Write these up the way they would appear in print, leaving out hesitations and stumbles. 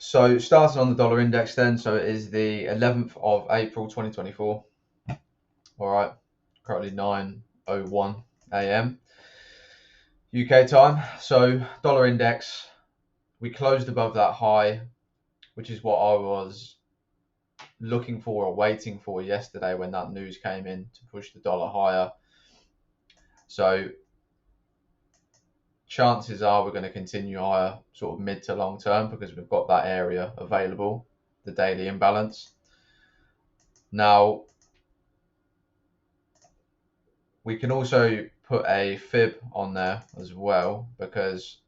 So starting on the dollar index then, so it is the 11th of April 2024. All right, currently 9:01 a.m. UK time. So dollar index, we closed above that high, which is what I was looking for or waiting for yesterday when that news came in to push the dollar higher. So chances are we're going to continue higher sort of mid to long term because we've got that area available, the daily imbalance. Now, we can also put a fib on there as well because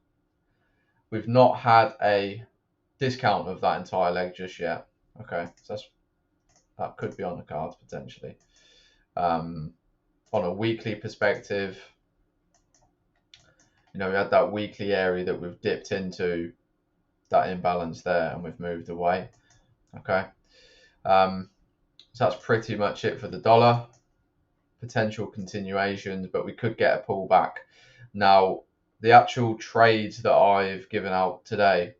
we've not had a discount of that entire leg just yet. Okay, so that could be on the cards potentially. On a weekly perspective, we had that weekly area that we've dipped into, that imbalance there, and we've moved away. Okay, so that's pretty much it for the dollar. Potential continuations, but we could get a pullback. Now, the actual trades that I've given out today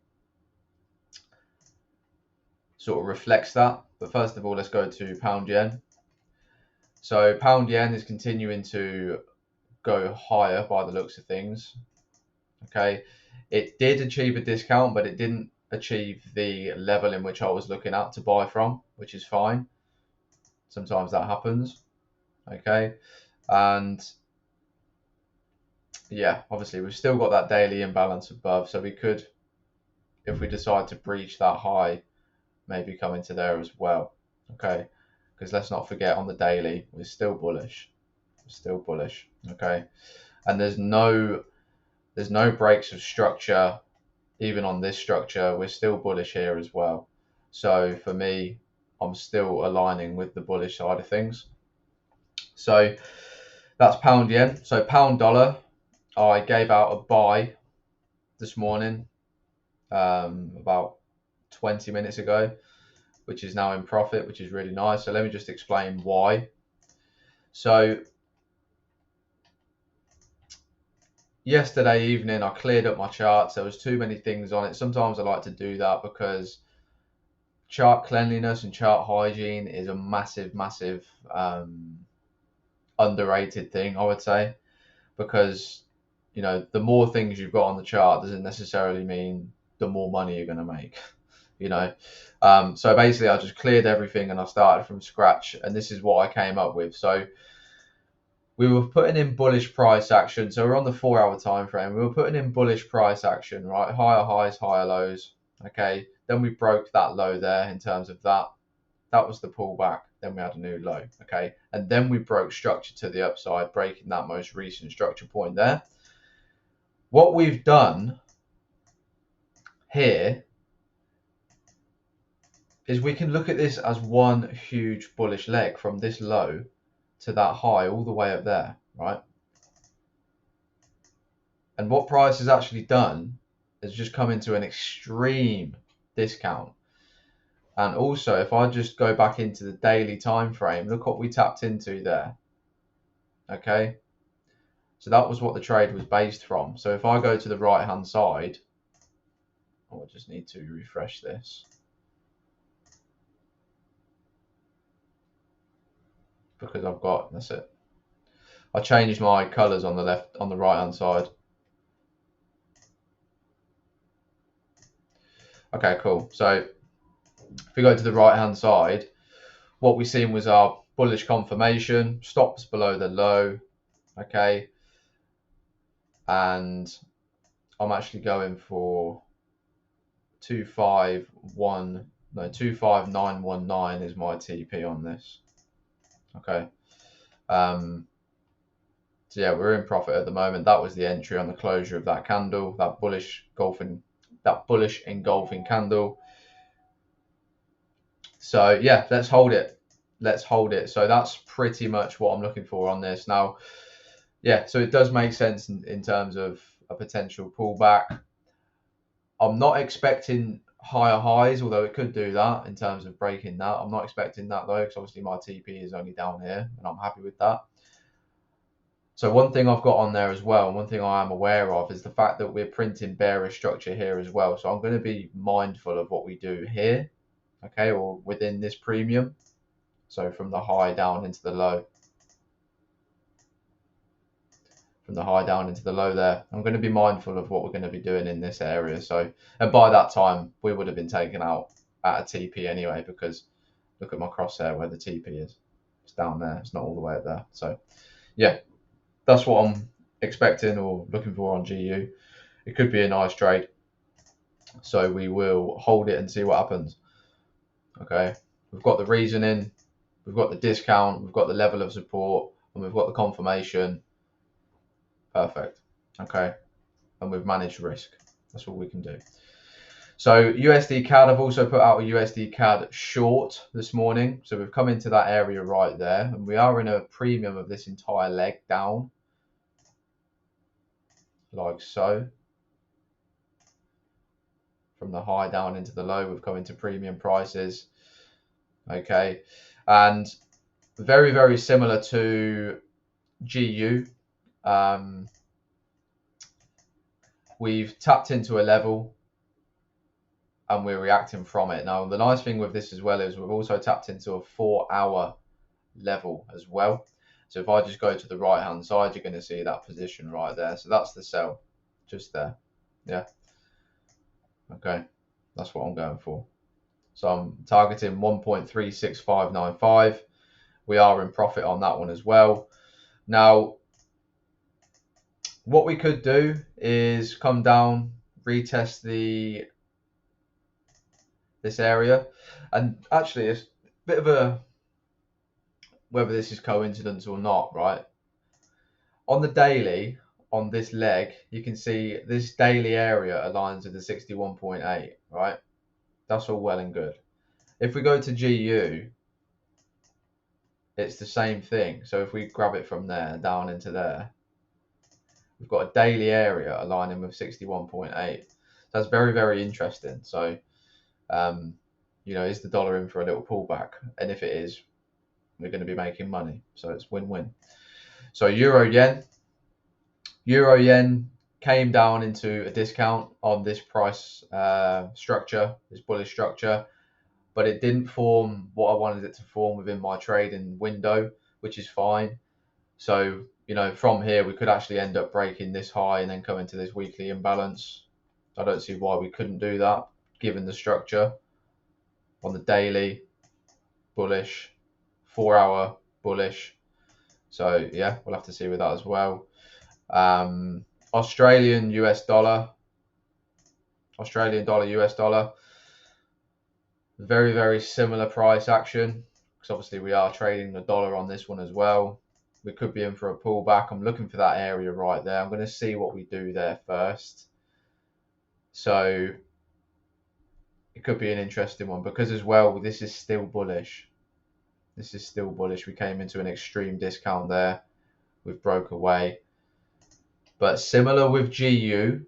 sort of reflects that. But first of all, let's go to pound yen. So pound yen is continuing to go higher by the looks of things. Okay, it did achieve a discount, but it didn't achieve the level in which I was looking at to buy from, which is fine. Sometimes that happens. Okay, and yeah, obviously we've still got that daily imbalance above, so we could, if we decide to breach that high, maybe come into there as well. Okay, because let's not forget on the daily we're still bullish. Okay, and there's no breaks of structure. Even on this structure, we're still bullish here as well. So for me, I'm still aligning with the bullish side of things. So that's pound yen. So pound dollar, I gave out a buy this morning, about 20 minutes ago, which is now in profit, which is really nice. So let me just explain why. So yesterday evening, I cleared up my charts. There was too many things on it. Sometimes I like to do that because chart cleanliness and chart hygiene is a massive, massive underrated thing, I would say, because the more things you've got on the chart doesn't necessarily mean the more money you're going to make. So basically I just cleared everything and I started from scratch, and this is what I came up with. So we were putting in bullish price action. So we're on the 4-hour time frame. We were putting in bullish price action, right? Higher highs, higher lows. Okay. Then we broke that low there in terms of that. That was the pullback. Then we had a new low. Okay. And then we broke structure to the upside, breaking that most recent structure point there. What we've done here is we can look at this as one huge bullish leg from this low to that high all the way up there, right? And what price has actually done is just come into an extreme discount. And also, if I just go back into the daily time frame, look what we tapped into there. Okay, so that was what the trade was based from. So if I go to the right hand side, I just need to refresh this. Because that's it. I changed my colors on the right hand side. Okay, cool. So if we go to the right hand side, what we seen was our bullish confirmation, stops below the low. Okay, and I'm actually going for 25919 is my TP on this. Okay. So yeah, we're in profit at the moment. That was the entry on the closure of that candle, that bullish engulfing candle. So yeah, let's hold it. So that's pretty much what I'm looking for on this. Now, yeah, so it does make sense in terms of a potential pullback. I'm not expecting higher highs, although it could do that in terms of breaking that. I'm not expecting that though, because obviously my TP is only down here, and I'm happy with that. So one thing I've got on there as well, and one thing I am aware of, is the fact that we're printing bearish structure here as well. So I'm going to be mindful of what we do here, okay, or within this premium. So from the high down into the low. From the high down into the low there. I'm going to be mindful of what we're going to be doing in this area. So, and by that time, we would have been taken out at a TP anyway, because look at my crosshair where the TP is. It's down there. It's not all the way up there. So, yeah, that's what I'm expecting or looking for on GU. It could be a nice trade. So we will hold it and see what happens. Okay, we've got the reasoning, we've got the discount, we've got the level of support, and we've got the confirmation. Perfect. Okay, and we've managed risk. That's all we can do. So USD CAD, I've also put out a USD CAD short this morning. So we've come into that area right there, and we are in a premium of this entire leg down, like so. From the high down into the low, we've come into premium prices. Okay, and very, very similar to GU. We've tapped into a level and we're reacting from it. Now, the nice thing with this as well is we've also tapped into a 4-hour level as well. So if I just go to the right hand side, you're going to see that position right there. So that's the sell just there. Yeah. Okay. That's what I'm going for. So I'm targeting 1.36595. We are in profit on that one as well. Now, what we could do is come down, retest this area, and actually it's a bit of a, whether this is coincidence or not, right? On the daily, on this leg, you can see this daily area aligns with the 61.8, right? That's all well and good. If we go to GU, it's the same thing. So if we grab it from there down into there, we've got a daily area aligning with 61.8. That's very, very interesting. So, you know, is the dollar in for a little pullback? And if it is, we're going to be making money. So it's win-win. So euro yen came down into a discount on this price structure, this bullish structure, but it didn't form what I wanted it to form within my trading window, which is fine. So, you know, from here, we could actually end up breaking this high and then come into this weekly imbalance. I don't see why we couldn't do that, given the structure. On the daily, bullish, 4-hour, bullish. So, yeah, we'll have to see with that as well. Australian dollar, US dollar. Very, very similar price action, because obviously we are trading the dollar on this one as well. We could be in for a pullback. I'm looking for that area right there. I'm going to see what we do there first. So it could be an interesting one, because as well, this is still bullish. This is still bullish. We came into an extreme discount there. We've broke away. But similar with GU,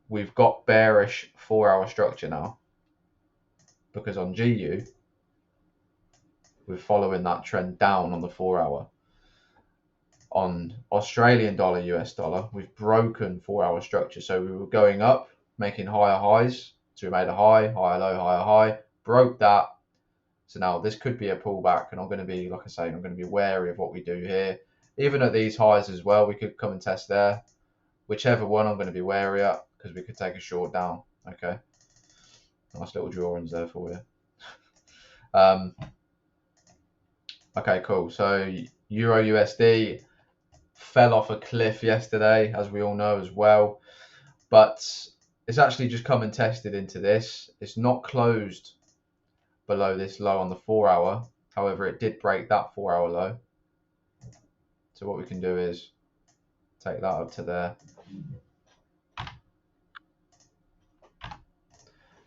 we've got bearish 4-hour structure now, because on GU, we're following that trend down on the 4-hour. On Australian dollar, US dollar, we've broken 4-hour structure. So we were going up, making higher highs. So we made a high, higher low, higher high, broke that. So now this could be a pullback, and I'm going to be, like I say, I'm going to be wary of what we do here. Even at these highs as well, we could come and test there. Whichever one I'm going to be wary at, because we could take a short down. Okay. Nice little drawings there for you. Okay, cool. So Euro USD fell off a cliff yesterday, as we all know as well. But it's actually just come and tested into this. It's not closed below this low on the 4-hour. However, it did break that 4-hour low. So what we can do is take that up to there.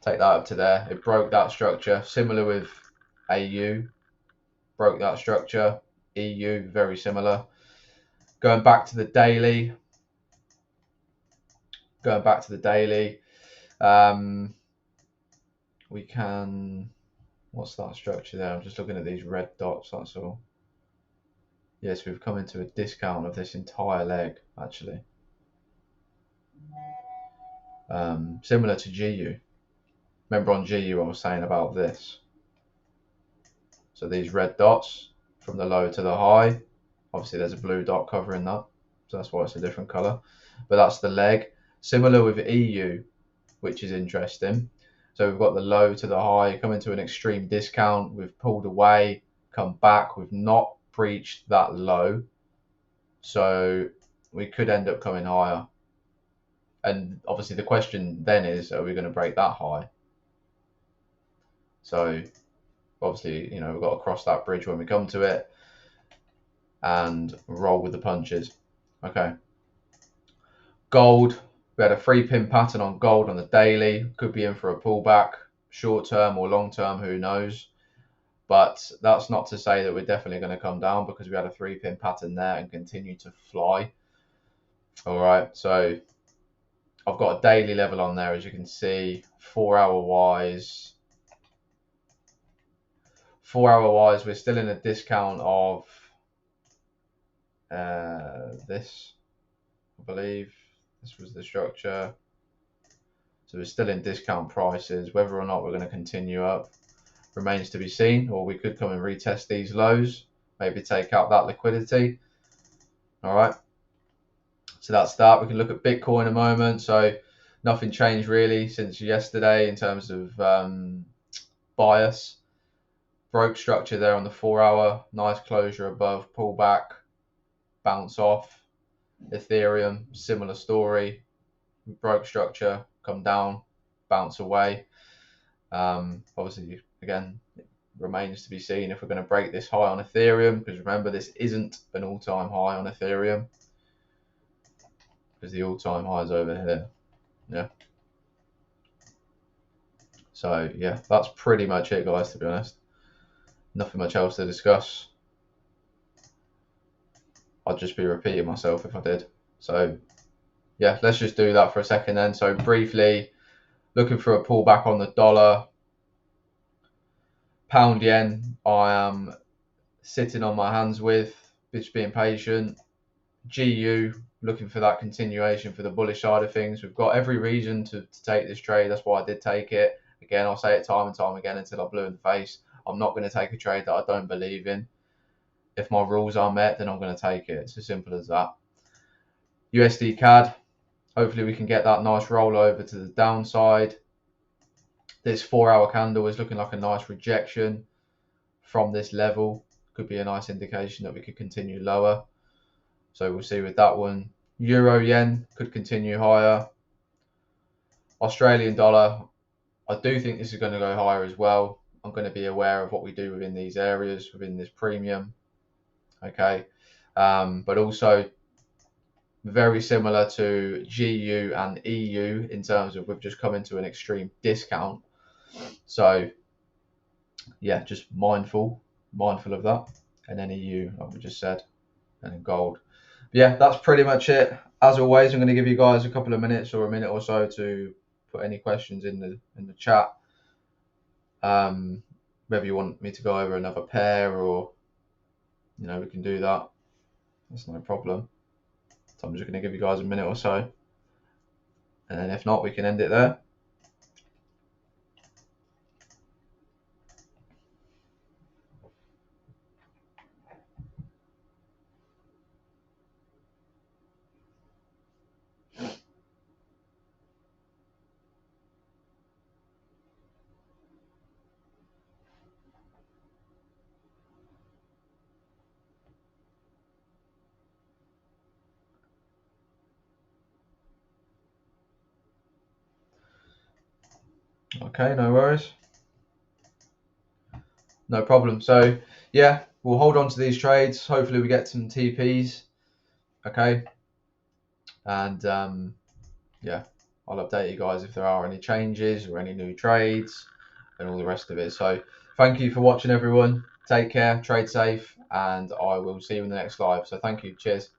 Take that up to there. It broke that structure. Similar with AU. Broke that structure. EU, very similar. Going back to the daily. We can, what's that structure there? I'm just looking at these red dots, that's all. Yes, we've come into a discount of this entire leg, actually. Similar to GU. Remember on GU I was saying about this. So these red dots from the low to the high. Obviously there's a blue dot covering that, so that's why it's a different colour. But that's the leg. Similar with EU, which is interesting. So we've got the low to the high, come into an extreme discount, we've pulled away, come back, we've not breached that low. So we could end up coming higher. And obviously the question then is, are we going to break that high? So obviously, you know, we've got to cross that bridge when we come to it and roll with the punches. Okay. Gold, we had a 3-pin pattern on gold on the daily. Could be in for a pullback, short term or long term, who knows. But that's not to say that we're definitely going to come down, because we had a 3-pin pattern there and continue to fly. All right, so I've got a daily level on there, as you can see, 4-hour wise. 4-hour wise, we're still in a discount of this, I believe. This was the structure. So we're still in discount prices. Whether or not we're going to continue up remains to be seen, or we could come and retest these lows, maybe take out that liquidity. All right. So that's that. We can look at Bitcoin a moment. So nothing changed really since yesterday in terms of bias. Broke structure there on the 4-hour. Nice closure above, pullback, bounce off. Ethereum, similar story. Broke structure, come down, bounce away. Obviously, again, it remains to be seen if we're going to break this high on Ethereum, because remember, this isn't an all-time high on Ethereum, because the all-time high is over here. Yeah. So yeah, that's pretty much it, guys, to be honest. Nothing much else to discuss. I'd just be repeating myself if I did. So yeah, let's just do that for a second then. So briefly, looking for a pullback on the dollar. Pound yen, I am sitting on my hands with, just being patient. GU, looking for that continuation for the bullish side of things. We've got every reason to take this trade. That's why I did take it. Again, I'll say it time and time again until I'm blue in the face. I'm not going to take a trade that I don't believe in. If my rules are met, then I'm going to take it. It's as simple as that. USD CAD, hopefully we can get that nice roll over to the downside. This 4-hour candle is looking like a nice rejection from this level. Could be a nice indication that we could continue lower. So we'll see with that one. Euro yen could continue higher. Australian dollar, I do think this is going to go higher as well. I'm going to be aware of what we do within these areas, within this premium. Okay. But also very similar to GU and EU in terms of we've just come into an extreme discount. So yeah, just mindful of that. And then EU, like we just said, and then gold. But yeah, that's pretty much it. As always, I'm going to give you guys a couple of minutes or a minute or so to put any questions in the chat. Whether you want me to go over another pair, or you know, we can do that. That's no problem. So I'm just going to give you guys a minute or so, and then if not, we can end it there. Okay, no worries. No problem. So yeah, we'll hold on to these trades. Hopefully we get some TPs. Okay. And yeah, I'll update you guys if there are any changes or any new trades and all the rest of it. So thank you for watching, everyone. Take care, trade safe, and I will see you in the next live. So thank you. Cheers.